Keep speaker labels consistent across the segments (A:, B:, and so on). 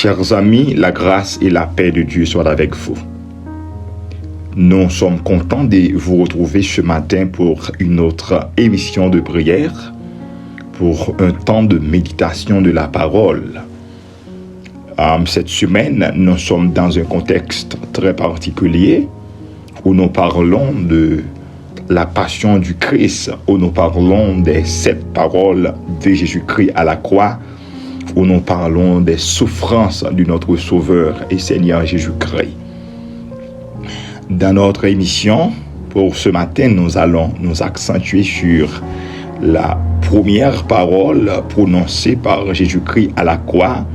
A: Chers amis, la grâce et la paix de Dieu soient avec vous. Nous sommes contents de vous retrouver ce matin pour une autre émission de prière, pour un temps de méditation de la parole. Cette semaine, nous sommes dans un contexte très particulier où nous parlons de la passion du Christ, où nous parlons des 7 paroles de Jésus-Christ à la croix, où nous parlons des souffrances de notre Sauveur et Seigneur Jésus-Christ. Dans notre émission, pour ce matin, nous allons nous accentuer sur la première parole prononcée par Jésus-Christ à la croix.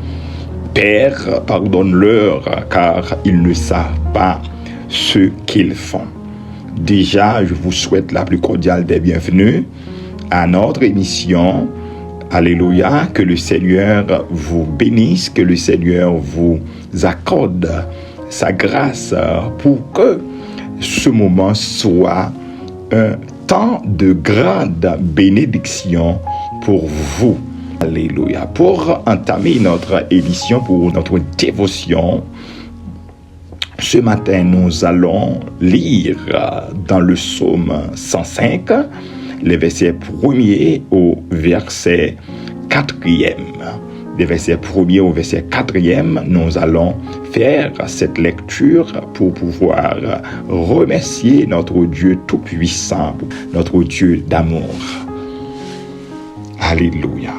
A: Père, pardonne-leur, car ils ne savent pas ce qu'ils font. Déjà, je vous souhaite la plus cordiale des bienvenues à notre émission. Alléluia, que le Seigneur vous bénisse, que le Seigneur vous accorde sa grâce pour que ce moment soit un temps de grande bénédiction pour vous. Alléluia. Pour entamer notre émission, pour notre dévotion, ce matin, nous allons lire dans le psaume 105, les versets 1er au verset 4e. Des versets 1er au verset 4e, nous allons faire cette lecture pour pouvoir remercier notre Dieu Tout-Puissant, notre Dieu d'amour. Alléluia.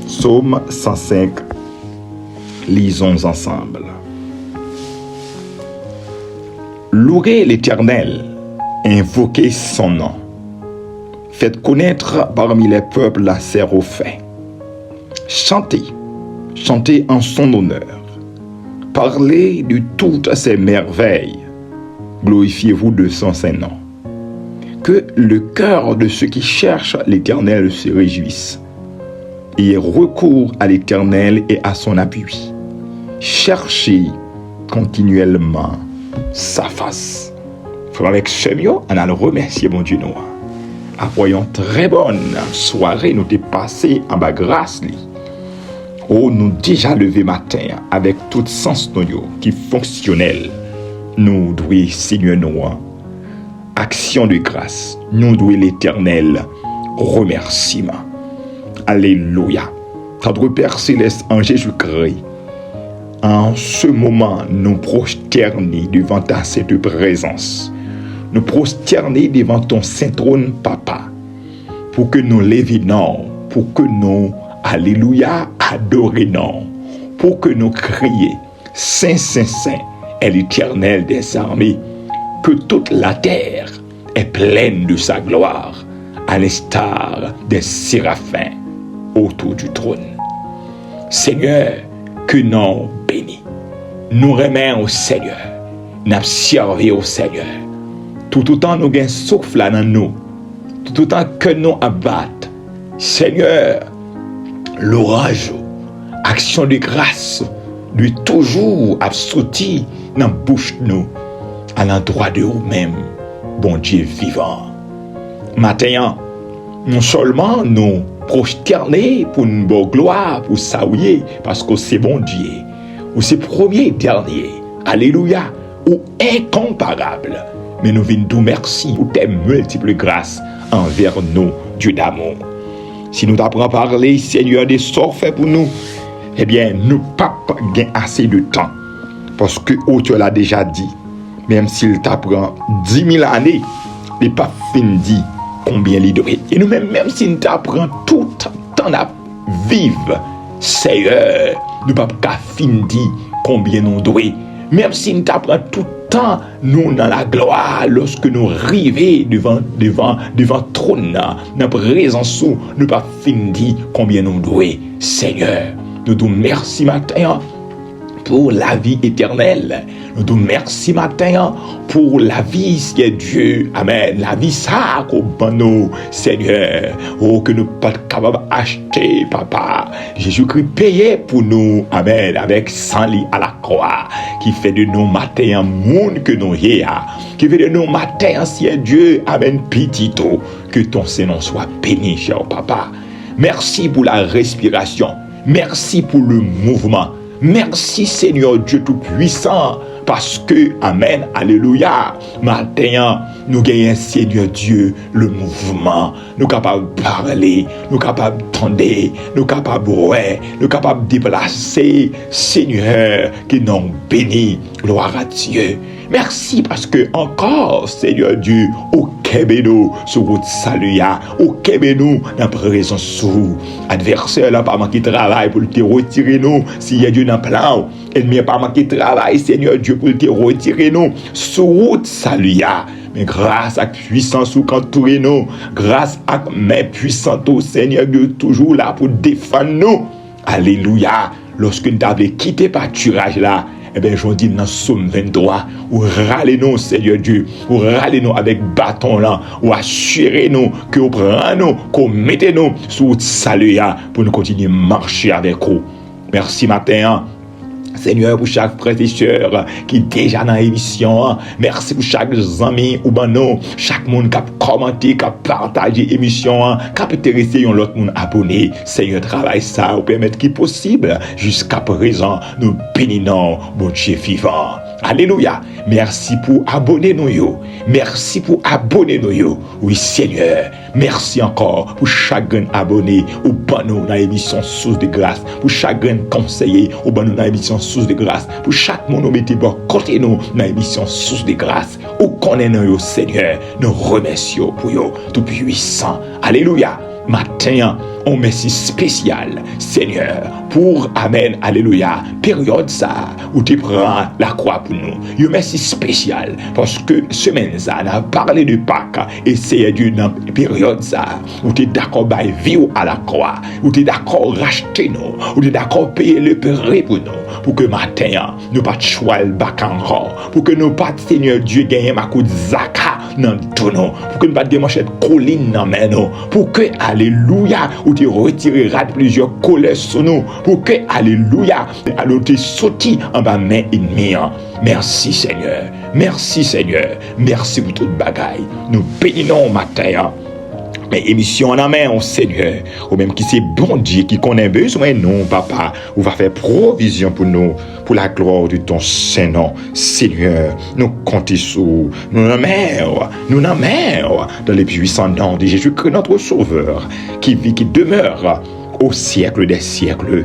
A: Psaume 105, lisons ensemble. Louez l'Éternel, invoquez son nom. Faites connaître parmi les peuples ses refaits. Chantez, chantez en son honneur. Parlez de toutes ses merveilles. Glorifiez-vous de son saint nom. Que le cœur de ceux qui cherchent l'Éternel se réjouisse. Ayez recours à l'Éternel et à son appui. Cherchez continuellement sa face. Frère avec ce mieux, on a le remercier mon Dieu noir. Après une très bonne soirée, nous t'es passé en bas grâce li. Oh, nous déjà levé matin avec tout sens nous qui fonctionnel. Nous doués Seigneur noir. Action de grâce. Nous doués l'Éternel. Remerciement. Alléluia. Notre Père Céleste en Jésus-Christ. En ce moment, nous prosterner devant ta sainte présence. Nous prosterner devant ton saint trône, Papa, pour que nous lévions, pour que nous, alléluia, adorions, pour que nous crions, Saint, Saint, Saint est l'Éternel des armées, que toute la terre est pleine de sa gloire, à l'instar des séraphins autour du trône. Seigneur, que nous bénis, nous remercions au Seigneur, nous servons au Seigneur. Tout autant nous gagnons souffle dans nous, tout autant que nous abattons, Seigneur, l'orage, action de grâce, lui toujours absouti dans la bouche de nous, à l'endroit de vous-même, bon Dieu vivant. Maintenant, non seulement nous prosterner pour une bonne gloire, pour saluer, parce que c'est bon Dieu, ou c'est premier dernier, alléluia, ou incomparable. Mais nous venons nous merci pour tes multiples grâces envers nous, Dieu d'amour. Si nous t'apprenons à parler, Seigneur, des sorts faits pour nous, eh bien, nous pas gain assez de temps. Parce que auteur l'a déjà dit, même s'il t'apprend 10 000 années, il n'est pas fini dit combien il doit. Et nous même s'il t'apprend tout temps à vivre, Seigneur, nous pas fini dit combien nous doit. Même s'il t'apprend tout temps, nous dans la gloire, lorsque nous arrivons devant trône, dans présence, nous pas fini combien nous doit. Seigneur, nous te merci matin pour la vie éternelle. Nous te merci matin pour la vie, Seigneur Dieu. Amen. La vie ça qu'au nous, Seigneur. Oh, que nous pas capables d'acheter, Papa. Jésus-Christ payé pour nous. Amen. Avec sang lit à la croix. Qui fait de nous matin un monde que nous y a. Qui fait de nous matin, Seigneur Dieu. Amen. Petito. Que ton Seigneur soit béni, cher Papa. Merci pour la respiration. Merci pour le mouvement. Merci Seigneur Dieu Tout-Puissant, parce que, amen, alléluia, matin, nous gagnons Seigneur Dieu le mouvement, nous capables de parler, nous capables d'entendre, nous capables de ouais, nous capables de déplacer, Seigneur, qui nous bénit, gloire à Dieu. Merci parce que encore, Seigneur Dieu, au Québenou, sur votre salut, au Québenou, dans la présence sous adversaire, là, pas manquer de travail pour te retirer nous, s'il y a Dieu dans le plan, ennemi pas manquer de travail, Seigneur Dieu, pour te retirer nous, sur votre salut, mais grâce à la puissance ou qu'entoure nous, grâce à mes puissantes, Seigneur Dieu, toujours là pour défendre nous. Alléluia. Lorsque nous avons quitté le pâturage là, eh bien, j'en dis dans Somme 23, ou râlez-nous, Seigneur Dieu, ou râlez-nous avec bâton là, ou assurez-nous que vous prenez-nous, qu'on mettez-nous sous votre salut pour nous continuer à marcher avec vous. Merci matin. Seigneur, pour chaque frère et sœur qui est déjà dans l'émission. Merci pour chaque ami ou bano, chaque monde qui a commenté, qui a partagé l'émission, qui a intéressé l'autre monde abonné. Seigneur, travaille ça, ou permettre qu'il est possible. Jusqu'à présent, nous bénissons, bon Dieu vivant. Alléluia. Merci pour abonner nous. Merci pour abonner nous. Oui, Seigneur. Merci encore pour chaque abonné ou bano dans l'émission Source de grâce. Pour chaque conseiller ou bano dans l'émission Source de grâce. Pour chaque monde mettez bon côté nous dans l'émission Source de grâce. Ou connaissons Seigneur. Nous remercions pour vous tout puissant. Alléluia. Matin, on merci spécial, Seigneur, pour, amen, alléluia, période ça, où tu prends la croix pour nous. Un merci spécial, parce que semaine ça, on a parlé de Pâques, et c'est Dieu dans la période ça, où tu es d'accord à vivre à la croix, où tu es d'accord à racheter nous, où tu es d'accord à payer le prix pour nous, pour que matin, nous pas de choix le bac encore, pour que nous pas, Seigneur Dieu, gagner ma coup de zaka dans tout nous, pour que nous pas de manchette colline dans nous, pour que, alléluia, où tu retireras plusieurs colères sur nous, pour que, alléluia, alors tu sorti en bas main ennemie. Merci Seigneur, merci Seigneur, merci pour toute bagaille. Nous bénissons matin. Mais émission en main, au Seigneur, ou même qui c'est bon Dieu, qui connaît besoin, non, papa, ou va faire provision pour nous, pour la gloire de ton Saint-Nom. Seigneur, nous comptons sur nous, nous n'amènons dans les puissants noms de Jésus-Christ, notre Sauveur, qui vit, qui demeure au siècle des siècles.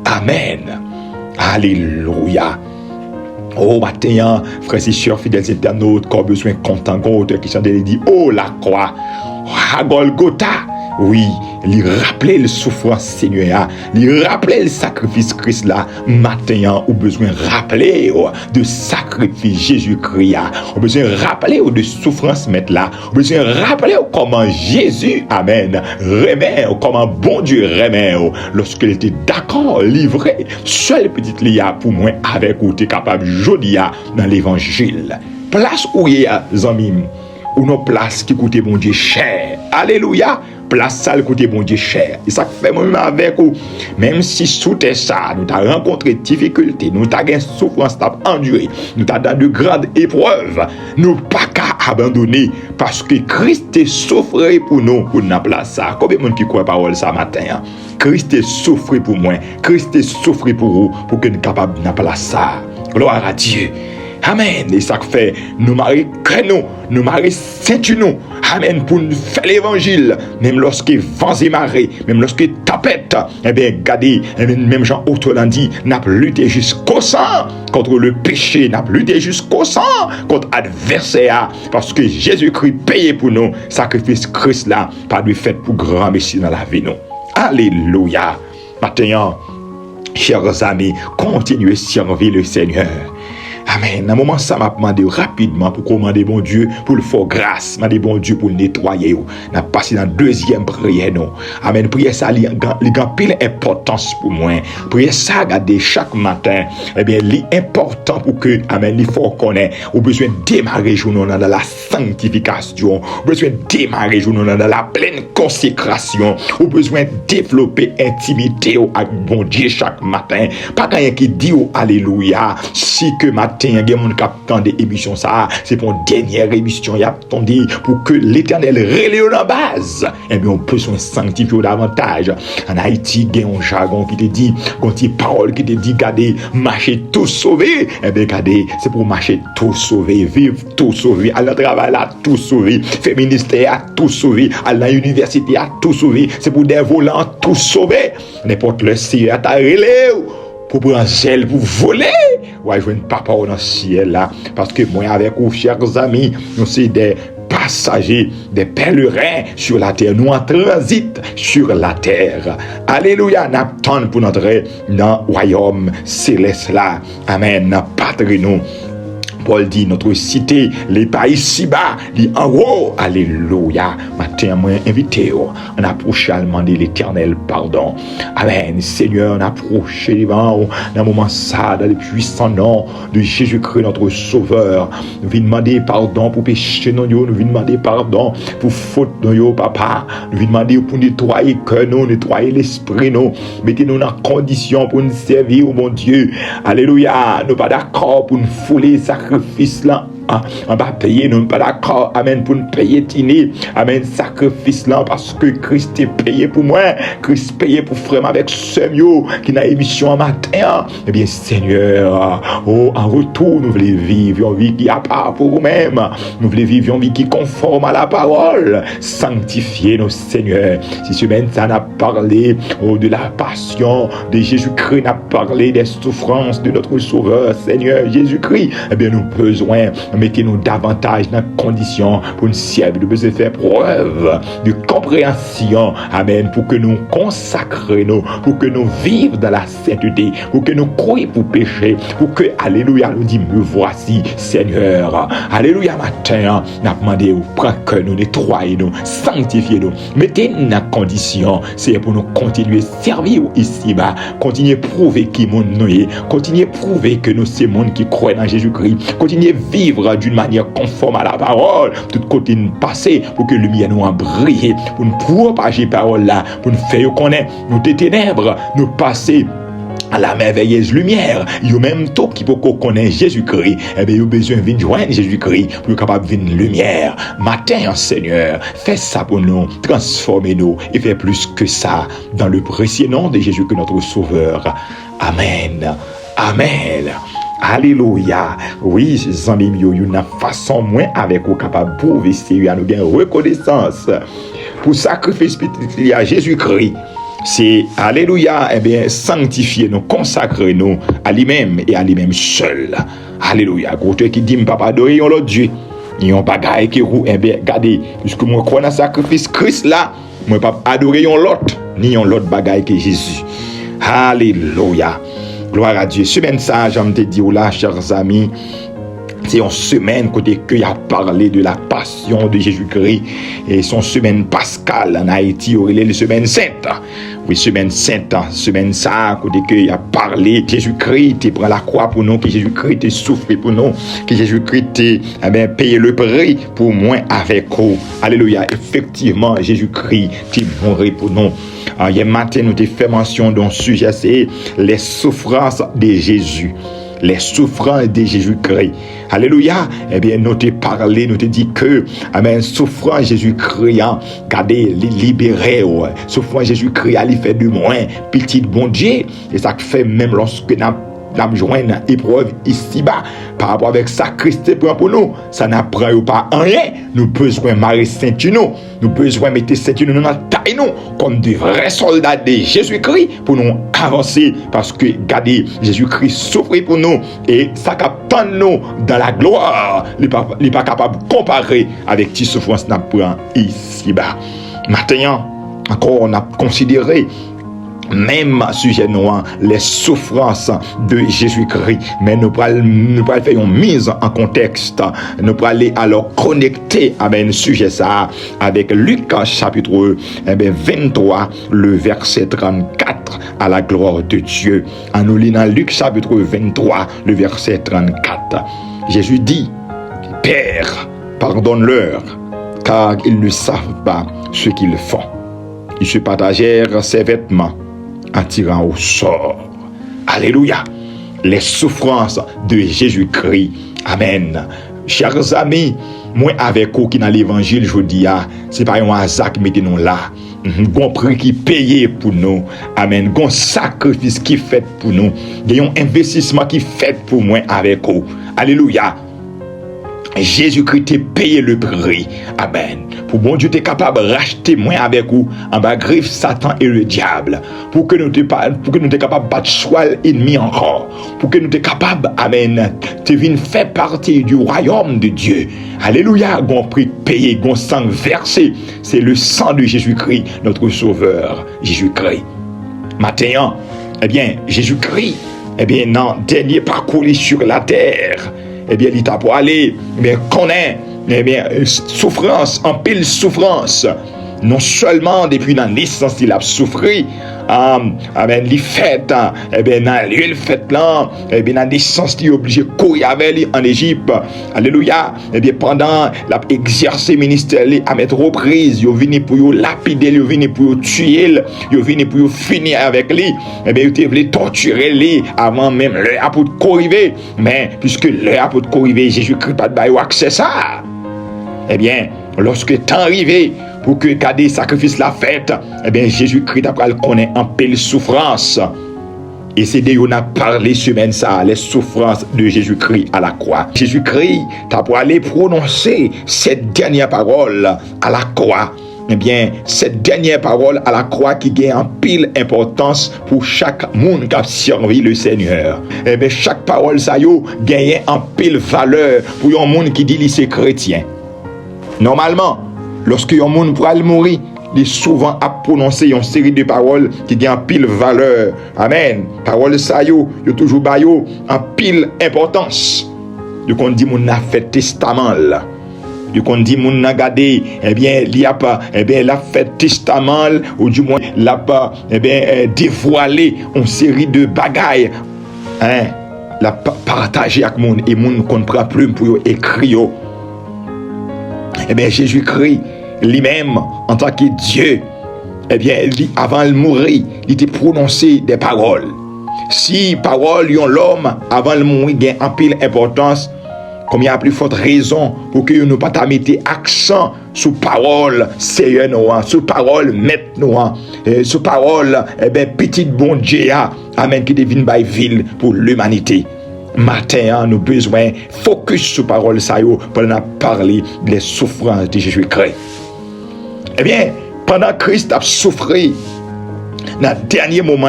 A: Amen. Alléluia. Oh, matin, frères et sœurs, fidèles internautes, qui ont besoin de content, qui chante et dit, oh, la croix, à Golgotha, oui, lui rappeler le souffrance Seigneur, lui rappeler le sacrifice Christ là, matin, ou besoin rappeler de sacrifice Jésus-Christ, ou besoin rappeler de souffrance mettre là, ou besoin rappeler comment Jésus, amen, remet, comment bon Dieu remet, lorsqu'il était d'accord, livré, seul petit lia pour moi, avec où tu es capable, jodia dans l'évangile. Place où il y a, amis, ou nos places qui coûtent bon Dieu cher. Alléluia. Place ça coûte bon Dieu cher. Et ça fait moi-même avec vous. Même si sous ça, nous t'avons rencontré difficultés, nous t'avons souffrance, t'avons enduré, nous t'avons dans de grandes épreuves, nous pas qu'à abandonner parce que Christ est souffert pour nous, pour nous place ça. Combien de monde qui croit parole ça matin? Christ est souffert pour moi, Christ est souffert pour vous, pour que nous capables de place ça. Gloire à Dieu. Amen. Et ça fait, nous marions que nous marions ceinture nous. Amen. Pour nous faire l'évangile. Même lorsque vents et marées, même lorsque tapette, eh bien, regardez, même Jean Autrement dit, n'a lutté jusqu'au sang contre le péché, n'a lutté jusqu'au sang contre l'adversaire. Parce que Jésus-Christ payé pour nous, sacrifice Christ là, pas de fait pour grand Messie dans la vie nous. Alléluia. Maintenant, chers amis, continuez à servir le Seigneur. Amen. Dans un moment, ça m'a demandé rapidement pour commander bon Dieu pour le faire grâce. M'a demandé bon Dieu pour le nettoyer. On a passé dans la deuxième prière. Non. Amen. Prière ça, il y a pile importance pour moi. Prière ça, regardez chaque matin. Eh bien, l'important pour que, amen, il faut connaître. Ou besoin de démarrer journée dans la sanctification. Ou besoin de démarrer journée dans la pleine consécration. Ou besoin de développer intimité avec bon Dieu chaque matin. Pas quelqu'un qui dit, oh, alléluia, si que matin, matin, il y a des gens qui attendent des émissions, ça, c'est pour une dernière émission, il y a attendu pour que l'Éternel relève la base. Eh bien, on peut se sanctifier davantage. En Haïti, il y a un jargon qui te dit, quand il parole qui te dit, regardez, marcher tout sauvé. Eh bien, regardez, c'est pour marcher tout sauvé, vivre tout sauvé, aller au travail là, tout sauvé, faire ministère à tout sauvé, aller à l'université à tout sauvé, c'est pour des volants tout sauvé. N'importe le Seigneur t'a relève pour prendre gel, pour voler. Ouais, je ne pas dans le ciel là, parce que moi avec vous, chers amis, nous sommes des passagers, des pèlerins sur la terre, nous en transit sur la terre. Alléluia, n'attendons pour notre dans le royaume céleste là. Amen. Patrie nous. Paul dit, notre cité, les pas ici-bas, dit en haut, alléluia. Matin, moi, invité, on approche à demander l'Éternel pardon. Amen. Seigneur, on approche devant, dans un moment ça, dans le puissant nom de Jésus-Christ, notre Sauveur. Nous venons demander pardon pour péché, nous venons demander pardon pour faute, nous, papa. Nous venons demander pour nettoyer le cœur, nous, nettoyer l'esprit, nous. Mettez-nous dans condition pour nous servir, oh mon Dieu. Alléluia. Nous pas d'accord pour nous fouler sacrifice là. On va payer, nous ne sommes pas d'accord, amen, pour nous payer tini, amen, sacrifice là, parce que Christ est payé pour moi, Christ payé pour frère avec Semio, qui n'a émission en matin. Eh bien, Seigneur, oh, en retour, nous voulons vivre une vie qui a pas pour nous-mêmes, nous voulons vivre une vie qui conforme à la parole, sanctifier nos Seigneur. Si ce semaine, ça n'a parlé, oh, de la passion de Jésus-Christ, n'a parlé des souffrances de notre Sauveur, Seigneur Jésus-Christ, eh bien, nous avons besoin. Mettez-nous davantage dans les conditions pour nous servir. Nous devons faire preuve de compréhension. Amen. Pour que nous consacrions, pour que nous vivions dans la sainteté, pour que nous croyions pour pécher, pour que, alléluia, nous dit, me voici, Seigneur. Alléluia, matin, nous avons demandé, prends que nous nettoyons, sanctifiez-nous. Mettez-nous dans les conditions. C'est pour nous continuer à servir ici-bas, continuer à prouver qui nous est, continuer à prouver que nous sommes monde qui croient dans Jésus-Christ, continuer à vivre d'une manière conforme à la parole, tout côté nous passer pour que la lumière nous a brillé, pour nous propager la parole là, pour nous faire connaître nous des ténèbres, nous passer à la merveilleuse lumière. Yo même tout qui peut connaître Jésus-Christ, eh bien, yo besoin de joindre Jésus-Christ pour être capable de venir lumière. Matin, Seigneur, fais ça pour nous, transformez-nous et fais plus que ça dans le précieux nom de Jésus que notre Sauveur. Amen. Amen. Alléluia. Oui, amis, il y a une façon moins avec vous capable de prouver à nous bien reconnaissance pour sacrifice petit à Jésus-Christ. C'est alléluia, eh bien, sanctifier nous, consacrer nous à lui-même et à lui-même seul. Alléluia. Côté qui dit, papa, adorer l'autre Dieu. Il y a un bagage qui roule, eh bien, regardez, puisque moi, crois dans le sacrifice Christ là, moi, pas adorer l'autre, ni l'autre bagage que Jésus. Alléluia. Gloire à Dieu. Semaine ça, j'aime te dire là, chers amis, c'est une semaine côté que y a parlé de la passion de Jésus-Christ et son semaine pascale en Haïti, ou les semaine sainte. Oui, semaine sainte, semaine ça, côté que y a parlé Jésus-Christ, il prend la croix pour nous, que Jésus-Christ il souffre pour nous, que Jésus-Christ il payé le prix pour moi avec vous. Alléluia. Effectivement, Jésus-Christ il mourut pour nous. Hier matin, nous avons fait mention d'un sujet, c'est les souffrances de Jésus. Les souffrances de Jésus-Christ. Alléluia. Eh bien, nous t'ai parlé, nous t'ai dit que, amen, souffrance Jésus-Christ, regardez, libéré, souffrance Jésus-Christ, il fait du moins, petit bon Dieu. Et ça fait même lorsque nous joint une épreuve ici-bas par rapport avec ça Christ prend pour nous, ça n'apprend pas rien. Nous besoin marrer ceinture, nous besoin mettre ceinture dans notre taille nous comme des vrais soldats de Jésus-Christ pour nous avancer, parce que regardez, Jésus-Christ souffre pour nous et ça capte nous dans la gloire. Il n'est pas capable de comparer avec qui souffrance n'apprend ici-bas. Maintenant encore on a considéré même sujet noir, les souffrances de Jésus-Christ. Mais nous allons faire une mise en contexte. Nous allons aller alors connecter avec un sujet ça avec Luc chapitre 23, le verset 34, à la gloire de Dieu. En nous lisant Luc chapitre 23, le verset 34. Jésus dit, Père, pardonne-leur, car ils ne savent pas ce qu'ils font. Ils se partagèrent ses vêtements en tirant au sort. Alléluia. les souffrances de Jésus-Christ. Amen. Chers amis, moi avec vous qui dans l'évangile, je dis, c'est pas un hasard qui mettez nous là. Gon prix qui payé pour nous. Amen. Gon sacrifice qui fait pour nous. Gon investissement qui fait pour moi avec vous. Alléluia. Jésus-Christ t'a payé le prix. Amen. Pour bon Dieu, t'es capable de racheter moi avec vous en bas griffe Satan et le diable. Pour que nous t'es capable de battre soit l'ennemi encore. Pour que nous t'es capable, amen, de venir faire partie du royaume de Dieu. Alléluia. Gon prix payé, gon sang versé. C'est le sang de Jésus-Christ, notre sauveur. Jésus-Christ. Maintenant, eh bien, Jésus-Christ, eh bien, dans le dernier parcours sur la terre, eh bien, il t'a pour aller, mais connaît, eh bien, souffrance, en pile souffrance. Non seulement depuis la naissance, il a souffert, amen, il fait, eh bien, dans le fait là, eh bien, la naissance, il est obligé de courir avec lui en Égypte. Alléluia. Eh bien, pendant l'exercice ministère, à mettre reprise, il est venu pour le lapider, il est venu pour le tuer, il est venu pour finir avec lui. Eh bien, il est venu torturer lui avant même l'heure pour arriver. Mais, puisque l'heure pour arriver, Jésus-Christ n'a pas accès à ça. Eh bien, lorsque t'es arrivé, pour que garder sacrifice la fête, eh bien, Jésus-Christ après le connaît en pile souffrance. Et c'est de on a parlé semaine ça, les souffrances de Jésus-Christ à la croix. Jésus-Christ, t'as pour aller prononcer cette dernière parole à la croix. Eh bien, cette dernière parole à la croix qui gagne en pile importance pour chaque monde qui a servi le Seigneur. Eh bien, chaque parole ça yo gagne en pile valeur pour un monde qui dit qu'il est chrétien. Normalement, lorsque un monde pour aller mourir, il est souvent à prononcer une série de paroles qui gagnent en pile valeur. Amen. Paroles ça yo toujours ba yo en pile importance. Donc on dit mon a fait testament là. Donc on dit mon a gardé, eh bien il y a pas, eh bien l'a fait testament ou du moins l'a pas, eh bien dévoilé une série de bagailles. Hein, l'a partagé avec monde et monde qu'on prend plume pour écrire. Eh bien, Jésus-Christ, lui-même, en tant que Dieu, eh bien, avant de mourir, il était prononcé des paroles. Si paroles yon l'homme, avant de mourir, gagne en pile importance, comme il y a plus forte raison pour que nous pas mettre accent sur parole Seigneur nous, sur parole maître nous, sur parole, eh bien, petite bon Dieu, amen, qui devine by ville pour l'humanité. Matin, nous avons besoin de focus sur la parole pour nous parler des souffrances de Jésus-Christ. Eh bien, pendant que Christ a souffert, dans le dernier moment,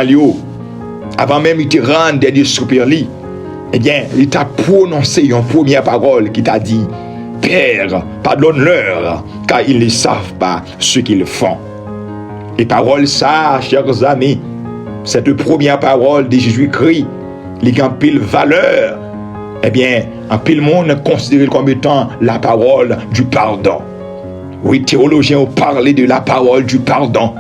A: avant même de rendre dernier soupir, eh bien, il t'a prononcé une première parole qui t'a dit, Père, pardonne-leur, car ils ne savent pas ce qu'ils font. Et parole ça, chers amis, cette première parole de Jésus-Christ, il y a en pile valeur, eh bien, en pile monde considère comme étant la parole du pardon. Oui, théologiens ont parlé de la parole du pardon.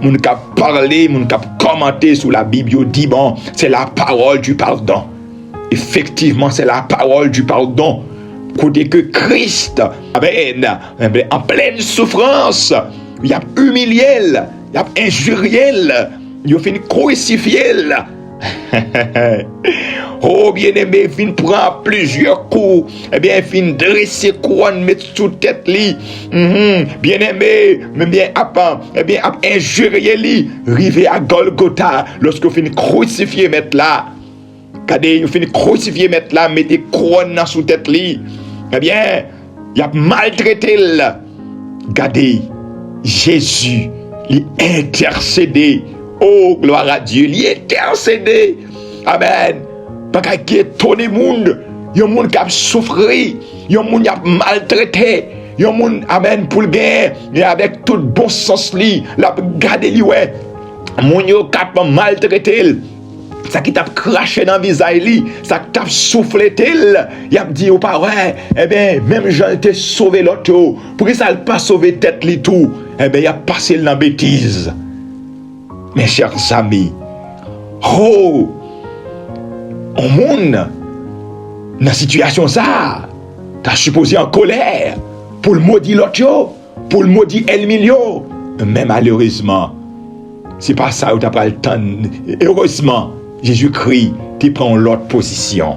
A: Mon cap parler, mon cap commenter sur la Bible, dit bon, c'est la parole du pardon. Effectivement, c'est la parole du pardon. Côté que Christ, en pleine souffrance, il a humilié, il a injurié, il a fini crucifié. Oh bien-aimé, fin prend plusieurs coups, eh bien fin dresser couronne mettre sous tête li, bien-aimé, mais bien eh bien injurier li, rivé à Golgotha, lorsque fin crucifié mettre là, regardez, fin crucifié mettre là, mettez couronne sous tête li, eh bien il a maltraité là, regardez, Jésus il intercédé. Oh, gloire à Dieu, il est intercédé. Amen. Parce qu'il étonne le monde. Il y a un monde qui a souffert. Il y a un monde qui a maltraité. Il y a un monde, amen, pour le gagner. Et avec tout bon sens, la garder lui, ouais. Mon yo qui a maltraité. Ça qui t'a craché dans le visage, ça qui t'a soufflé, il a dit au parents, eh bien, même j'ai été sauvé l'autre. Pour ça, il n'a pas sauvé tête, tout. Eh bien, il a passé dans la bêtise. Mes chers amis, oh, au monde, dans la situation ça, t'as supposé en colère pour le maudit l'autre, pour le maudit el milieu. Mais malheureusement, c'est pas ça où t'as pas le temps. Heureusement, Jésus-Christ, tu prends l'autre position.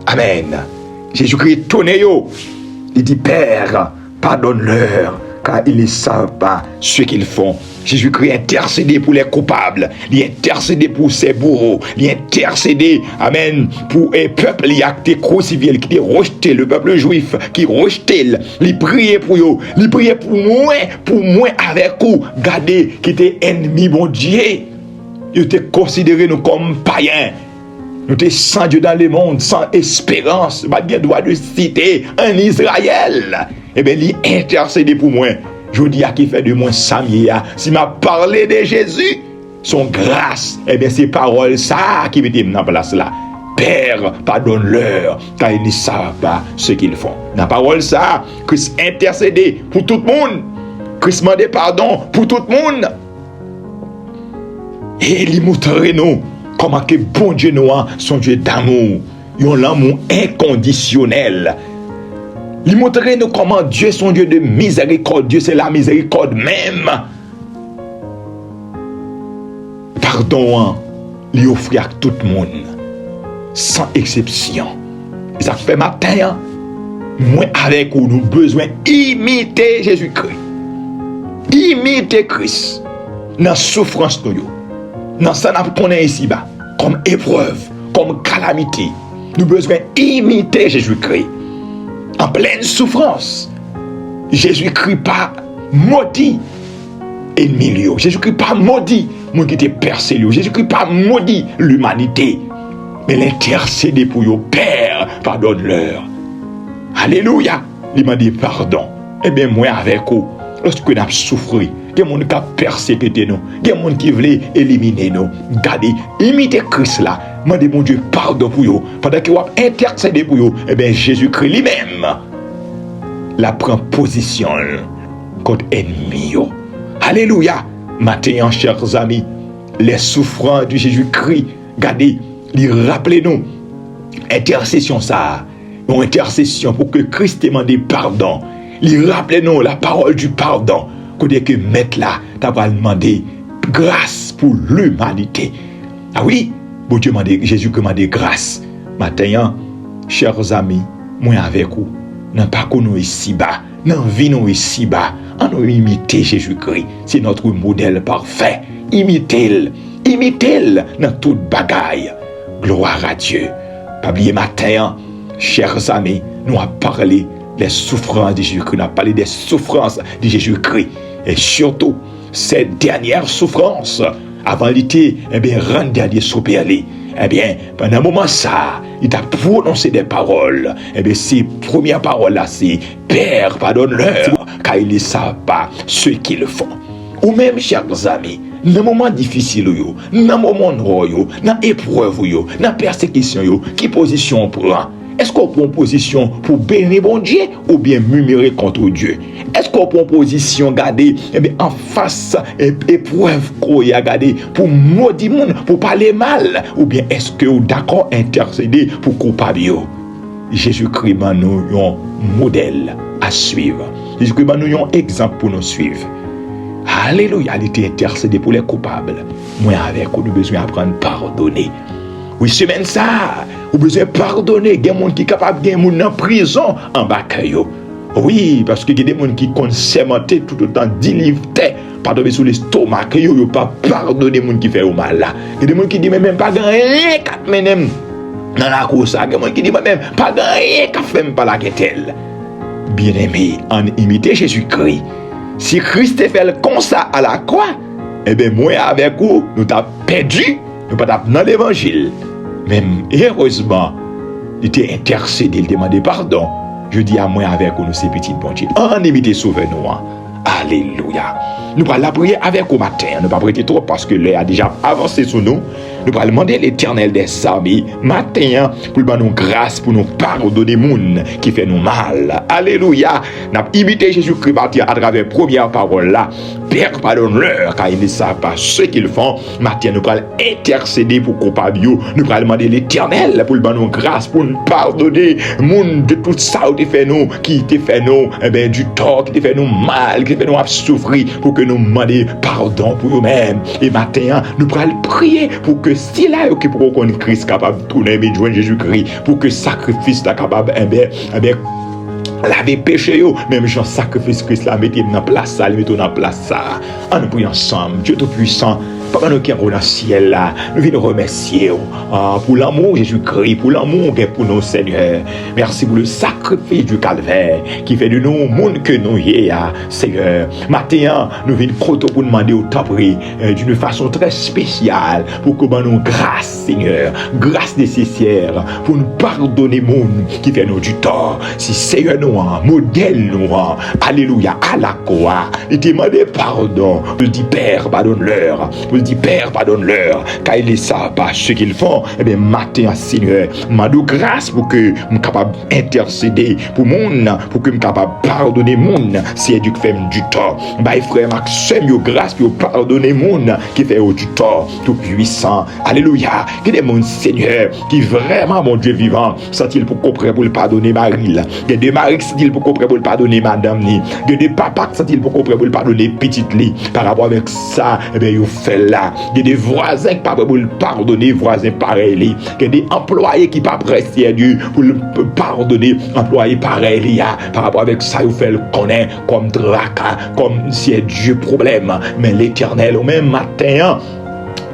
A: Amen. Jésus-Christ tourne yo. Il dit, Père, pardonne-leur, car ils ne savent pas ce qu'ils font. Jésus-Christ intercédé pour les coupables, il intercédé pour ses bourreaux, il intercédé, amen, pour un peuple qui a été crucifié, qui a rejeté, le peuple juif, qui a rejeté, il priait pour eux, il priait pour moi avec vous, gardez, qui était ennemi, bon Dieu, il était considéré nous comme païens. Nous sommes sans Dieu dans le monde, sans espérance, pas de droit de citer en Israël. Eh bien, il intercédé pour moi. Je dis à qui fait de moi Samia. Si m'a parlé de Jésus, son grâce, eh bien, ces paroles, ça qui mettent dans place là. Père, pardonne-leur, car ils ne savent pas ce qu'ils font. Dans la parole, ça, Christ intercédé pour tout le monde. Christ demandé pardon pour tout le monde. Et il montre nous comment que bon Dieu nous a, son Dieu d'amour. Il a l'amour inconditionnel. Il montre nous comment Dieu est son Dieu de miséricorde. Dieu c'est la miséricorde même. Pardon, il offre à tout le monde, sans exception. Et ça fait matin, moi avec vous, nous avons besoin d'imiter Jésus-Christ. Imiter Christ. Dans la souffrance de nous. Dans ce qu'on est ici-bas, comme épreuve, comme calamité. Nous avons besoin d'imiter Jésus-Christ. En pleine souffrance. Jésus-Christ pas maudit ennemi. Jésus-Christ pas maudit moi qui était persécuté. Jésus-Christ pas maudit l'humanité. Mais l'intercéder pour eux. Père, pardonne-leur. Alléluia. Il m'a dit pardon. Eh bien, moi avec vous, lorsque nous avons souffert, il y a des gens qui ont persécuté nous, il y a des gens qui veulent éliminer nous. Gardez, imitez Christ là. Demandez mon Dieu pardon pour vous. Pendant que vous avez intercédé pour vous, eh bien Jésus-Christ lui-même la prend position contre ennemi. Alléluia. Maintenant, chers amis, les souffrances de Jésus-Christ, gardez, rappelez-nous, intercession ça, une intercession pour que Christ demande pardon. Rappelez-nous la parole du pardon. Côté que mettre là, tu vas demander grâce pour l'humanité. Ah oui, bon Dieu Jésus demande grâce. Maintenant, chers amis, moi avec vous, non pas que nous ici-bas, non vie nous ici-bas, on nous imiter Jésus-Christ. C'est notre modèle parfait. Imitez-le dans toute bagaille. Gloire à Dieu. Pas oublier matin, chers amis, nous avons parlé des souffrances de Jésus-Christ. On a parlé des souffrances de Jésus-Christ. Et surtout, ces dernières souffrances, avant l'été, eh bien, rendre dernier souperlé. Eh bien, pendant un moment ça, il t'a prononcé des paroles. Eh bien, ces premières paroles-là, c'est Père, pardonne-leur, car ils ne savent pas ce qu'ils font. Ou même, chers amis, dans un moment difficile, dans un moment noir, dans l'épreuve, dans la persécution, qui position on prend? Est-ce qu'on prend position pour bénir bon Dieu ou bien murmurer contre Dieu? Est-ce qu'on prend position, regardez, eh bien, en face épreuve qu'on y a gardé pour maudire le monde, pour parler mal? Ou bien est-ce que vous d'accord intercéder pour coupable? Jésus-Christ nous un modèle à suivre. Jésus-Christ nous un exemple pour nous suivre. Alléluia, il était intercédé pour les coupables. Moi avec vous, nous avons besoin d'apprendre à pardonner. Oui, semaine ça, vous avez besoin de pardonner. Il y a des gens qui sont capables de gagner en prison en bas. Oui, parce qu'il y a des gens qui sont sémentés tout le temps, délivrer, pardonner sur l'estomac, ils ne pas pardonner les gens qui font mal là. Il y a des gens qui disent même pas gagner, même dans la course, il y a des gens qui disent même pas gagner, fait pas la quête. Bien-aimé, en imiter Jésus-Christ. Si Christ fait comme ça à la croix, eh bien, moi avec vous, nous t'avons perdu. Nous pas dans l'évangile. Même heureusement, il était intercédé, il demandait pardon. Je dis à moi avec vous, nous ces petites bontés. En imité sauve-nous. Alléluia. Nous allons la prier avec vous matin. Nous ne pas prêter trop parce que l'heure a déjà avancé sur nous. Nous allons demander l'Éternel des armées matin pour nous grâce, pour nous pardonner les gens qui fait nous mal. Alléluia. Nous avons imité Jésus-Christ à travers la première parole là. Père, pardonne-leur car ils ne savent pas ce qu'ils font. Matin, nous allons intercéder pour coupables. Nous allons demander l'Éternel pour nous grâce, pour nous pardonner les gens de tout ça qui fait nous, qui te fait nous, du tort, qui te fait nous mal, qui te fait nous souffrir, pour que nous demander pardon pour nous-mêmes. Et maintenant, nous allons prier pour que si là, pour qu'on Christ capable de tourner, mais joindre Jésus-Christ, pour que sacrifice soit capable, laver péché yo, même Jean sacrifice Christ là, mettez dans place ça, mettez dans place ça. On nous prie ensemble, Dieu Tout-Puissant, Papa nous qui est dans le ciel là, nous venons remercier pour l'amour Jésus-Christ, pour l'amour qu'il pour nous Seigneur. Merci pour le sacrifice du calvaire qui fait de nous le monde que nous y est, Seigneur. Maintenant, nous venons pour demander au temps d'une façon très spéciale pour que nous grâce, Seigneur, grâce nécessaire pour nous pardonner le monde qui fait nous du tort. Si Seigneur nous, modèle nous, alléluia, à la croix, il demande pardon. Pour dire Père, pardonne-leur. Pour dire Père, pardonne-leur. Car ils ne savent pas ce qu'ils font. Eh bien, maintenant, Seigneur, m'a donné grâce pour que je sois capable d'intercéder pour monde, pour que je sois capable de pardonner monde si c'est du fait du tort. Bah, frère Maxime, yo grâce pour pardonner monde qui fait du tort, tout puissant. Alléluia. Que des mondes, Seigneur, qui vraiment, mon Dieu vivant, sont-ils pour comprendre pour le pardonner Marie. Il y a des maris qui sont-ils pour comprendre pour le pardonner madame. Il y a des papas qui sont-ils pour comprendre pour le pardonner petite li. Par rapport avec ça, eh bien, vous faites là. Il y a des voisins qui ne peuvent pas pour le pardonner, voisins pareils. Il y a des employés qui ne peuvent pas apprécier Dieu pour le pardonner, employés pareils. Par rapport avec ça, vous faites le connaître comme draka, comme si c'est Dieu problème. Mais l'Éternel, au même matin,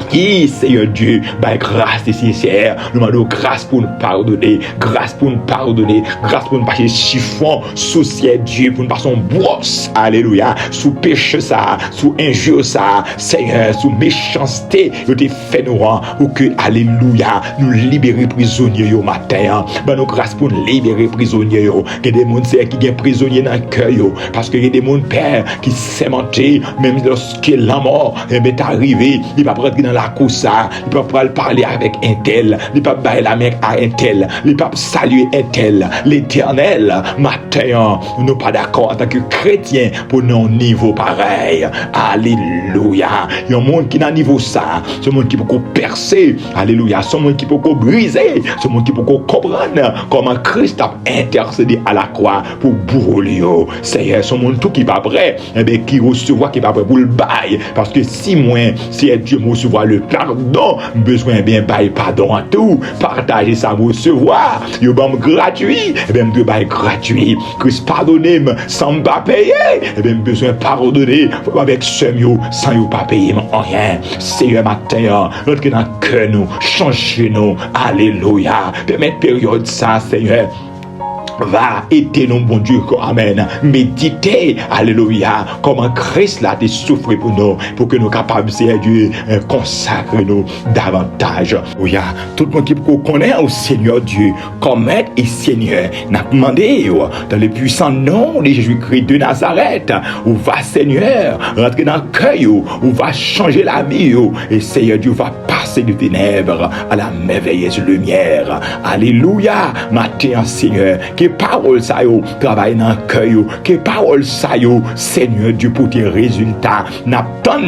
A: qui, Seigneur Dieu, bah, grâce nécessaire, nous demandons grâce pour nous pardonner, grâce pour nous pardonner, grâce pour nous passer chiffon sous ciel Dieu, pour nous passer en brosse, alléluia, sous péché ça, sous injure ça, Seigneur, sous méchanceté, nous te fait nous pour que, alléluia, nous libérer prisonniers au matin, bah, nous grâce pour nous libérer prisonniers, il y a des gens qui sont prisonniers dans le cœur, parce qu'il y a des gens, Père, qui s'aimentent, même lorsque la mort est arrivée, il va prendre dans la coussa, il peut pas parler avec un tel, il peut pas la main à un tel, il peut saluer un tel. L'Éternel, matin, nous ne sommes pas d'accord en tant que chrétiens pour nos niveaux pareils. Alléluia. Il y a un monde qui est dans niveau ça, ce monde qui peut percer. Alléluia. Ce monde qui peut briser, ce monde qui peut comprendre comment Christ a intercédé à la croix pour brûler. C'est ce monde tout qui va prêt, et bien qui recevra, qui va prêt pour le bail. Parce que si moi, si Dieu me recevoir le pardon, besoin bien bail pardon à tout, partager ça me recevoir, yo bam gratuit, et bien me bail gratuit, Christ pardonner sans pas payer, et bien besoin pardonner avec ce sans yo pas payer rien. Seigneur matin, notre dans cœur nous, changer nous, alléluia, permettre période ça Seigneur. Va aider nous, bon Dieu, amen. Méditer, alléluia, comment Christ l'a souffert pour nous, pour que nous capables, Seigneur Dieu, consacrer nous davantage. Alléluia. Tout le monde qui connaît au Seigneur Dieu, comme Maître et Seigneur, n'a demandé dans le puissant nom de Jésus-Christ de Nazareth, où va Seigneur, rentrer dans le cœur, où va changer la vie, et Seigneur Dieu va passer de ténèbres à la merveilleuse lumière. Alléluia, matin, Seigneur, que parole ça yo travaille dans le cœur, que parole ça yo Seigneur Dieu pour tes résultats n'attend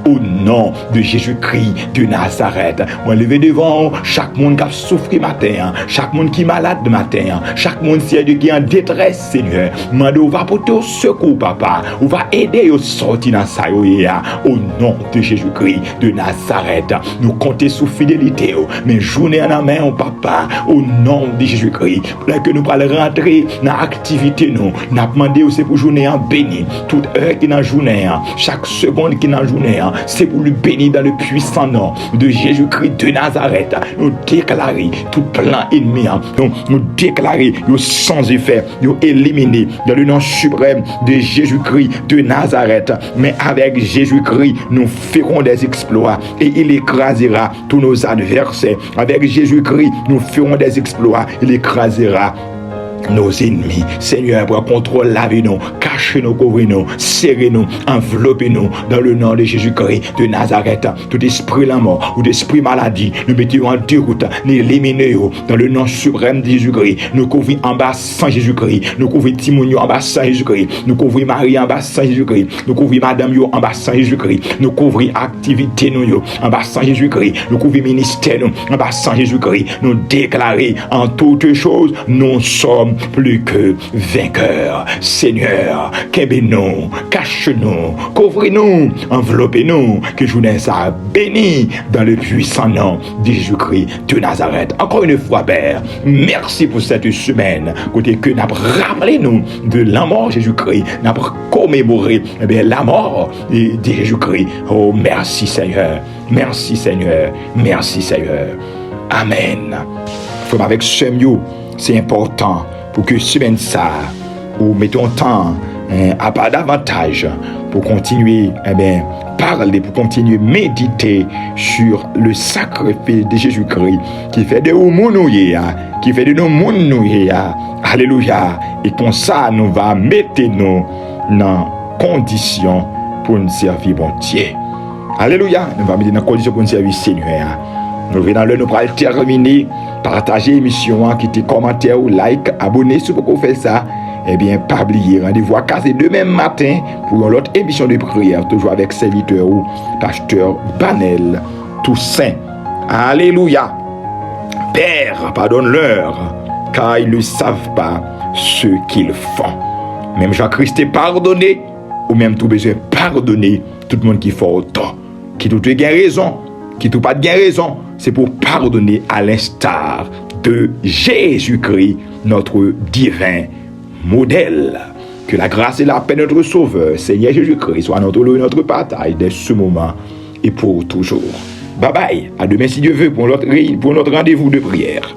A: au nom de Jésus-Christ de Nazareth. Moi lever devant chaque monde qui a souffert matin, chaque monde qui est malade matin, chaque monde qui est en détresse Seigneur, mando va porter au secours papa, ou va aider au sortir dans ça yo au nom de Jésus-Christ de Nazareth. Nous comptons sous fidélité, mais journée en main papa au nom de Jésus-Christ que nous parlons rentrer dans l'activité nous n'a demandé aussi pour journée en béni toute heure qui dans journée chaque seconde qui dans journée c'est pour le bénir dans le puissant nom de Jésus-Christ de Nazareth. Nous déclarer tout plan ennemi nous déclarer sans effet nous éliminer dans le nom suprême de Jésus-Christ de Nazareth. Mais avec Jésus-Christ nous ferons des exploits et il écrasera tous nos adversaires. Avec Jésus-Christ nous ferons des exploits, il écrasera nos ennemis. Seigneur, pour contrôler la vie, nous, cachez-nous, couvrez-nous, serrez-nous, enveloppez-nous dans le nom de Jésus-Christ de Nazareth. Tout esprit la mort ou d'esprit maladie, nous mettons en déroute, nous éliminons dans le nom suprême de Jésus-Christ. Nous couvrons en bas sans Jésus-Christ. Nous couvrons Timonio en bas sans Jésus-Christ. Nous couvrons Marie en bas sans Jésus-Christ. Nous couvrons Madame Yo en bas sans Jésus-Christ. Nous couvrons activité nous en bas sans Jésus-Christ. Nous couvrons ministère nous en bas sans Jésus-Christ. Nous déclarer en toutes choses, nous sommes plus que vainqueurs. Seigneur, Kembe-nous, cache-nous, couvre-nous, enveloppez-nous, que journée ça béni dans le puissant nom de Jésus-Christ de Nazareth. Encore une fois, Père, merci pour cette semaine, côté que nous avons rappelé nous de la mort de Jésus-Christ, nous avons commémoré la mort de Jésus-Christ. Oh, merci Seigneur, merci Seigneur, merci Seigneur. Amen. Comme avec ce mieux, c'est important pour que semaine ça, ou mettons temps à pas davantage pour continuer parler, pour continuer méditer sur le sacrifice de Jésus-Christ qui fait de nous, qui fait de nous, alléluia. Et comme ça, nous va mettre nous dans condition pour nous servir bon Dieu. Alléluia. Nous va mettre dans condition pour nous servir Seigneur. Nous venons là, nous allons terminer, partager l'émission, quitter commentaire ou like, abonner si vous faites ça. Eh bien, pas oublier, rendez-vous à 15h demain matin pour une autre émission de prière, toujours avec serviteur ou pasteur Banel Toussaint. Alléluia. Père, pardonne-leur, car ils ne savent pas ce qu'ils font. Même Jean-Christ est pardonné, ou même tout besoin pardonner tout le monde qui fait autant. Qui tout a raison, qui tout pas de raison, c'est pour pardonner à l'instar de Jésus-Christ, notre divin modèle. Que la grâce et la paix de notre Sauveur, Seigneur Jésus-Christ, soient notre lot et notre bataille dès ce moment et pour toujours. Bye bye. À demain si Dieu veut pour notre rendez-vous de prière.